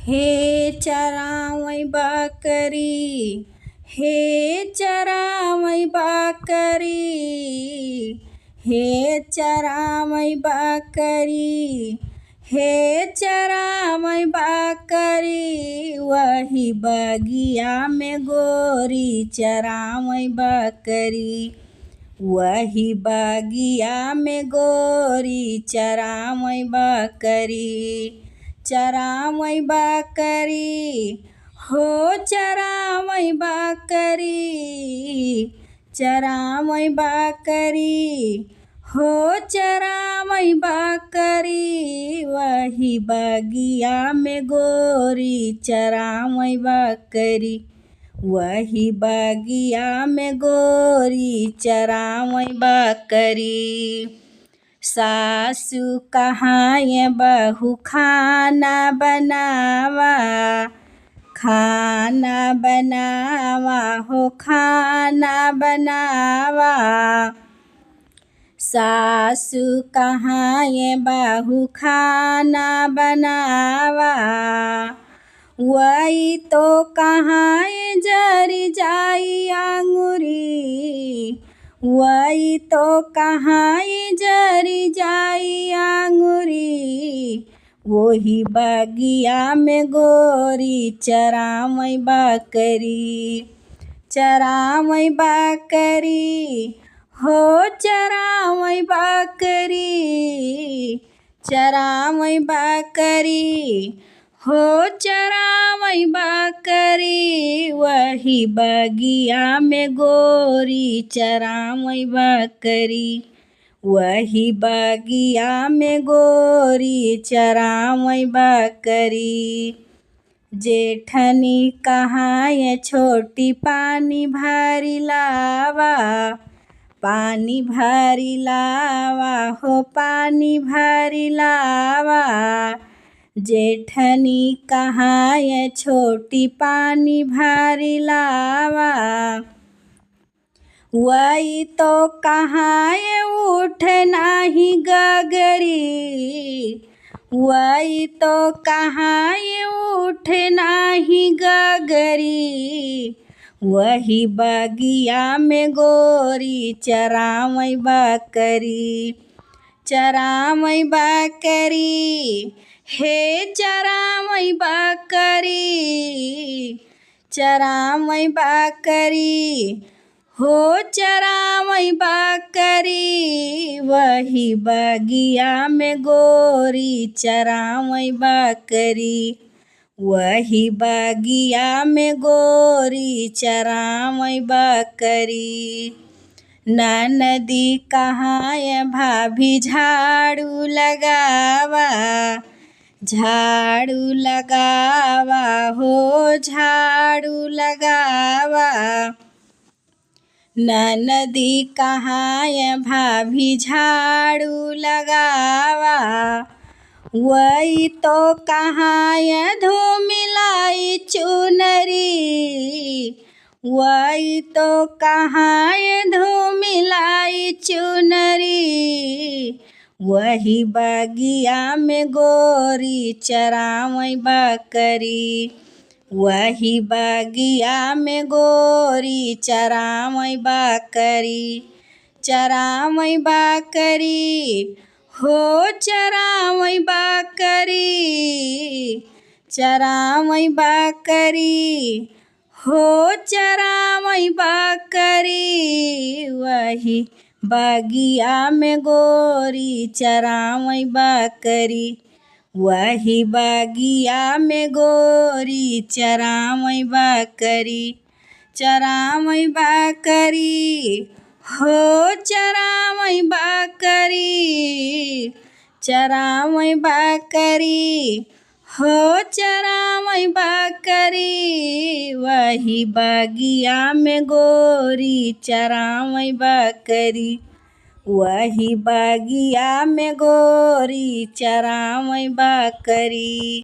हे चरावै बकरी, हे चरावै बकरी, हे चरावै बकरी, हे चरावै बकरी। वही बगिया में गोरी चरावै बकरी, वही बगिया में गोरी चरावै बकरी। चरावै बकरी, हो चरावै बकरी, चरावै बकरी, हो चरावै बकरी। वही बगिया में गोरी चरावै बकरी, वही बगिया में गोरी चरावै बकरी। सासु कहाए बहू खाना बनावा, खाना बनावा हो खाना बनावा। सासु कहाए बहू खाना बनावा, वही तो कहाए जरी जाई अंगुरी, वही तो कहाए जरी जाई अंगुरी। वही बगिया में गोरी चरावै बकरी, चरावै बकरी, हो चरावै बकरी, चरावै बकरी, हो चरावै बकरी। वही बगिया में गोरी चरावै बकरी, वही बगिया में गोरी चरावै बकरी। जेठनी कहाए छोटी पानी भरी लावा, पानी भरी लावा हो पानी भरी लावा। जेठनी कहाए छोटी पानी भरी लावा, वही तो कहाए उठ नाही गगरी, वही तो कहाए उठ नाही गगरी। वही बगिया में गोरी चरावै बकरी, चरावै बकरी, हे चरावै बकरी, चरावै बकरी, हो चरावै बकरी। वही बगिया में गोरी चरावै बकरी, वही बगिया में गोरी चरावै बकरी। ननदी कहाए भाभी झाड़ू लगावा, झाड़ू लगावा हो झाड़ू लगावा। ननदी कहाए भाभी झाड़ू लगावा, वही तो कहाए धूमिलाई चुनरी, वही तो कहाए धूमिलाई चुनरी। वही बगिया में गोरी चरावै बकरी, वही बगिया में गोरी चरावै बकरी, चरावै बकरी, हो चरावै बकरी, चरावै बकरी, हो चरावै बकरी। वही बगिया में गोरी चरावै बकरी, वही बगिया में गोरी चरावै बकरी, चरावै बकरी, हो चरावै बकरी, चरावै बकरी, हो चरावै बकरी। वही बगिया में गोरी चरावै बकरी, वही बगिया में गोरी चरावै बकरी।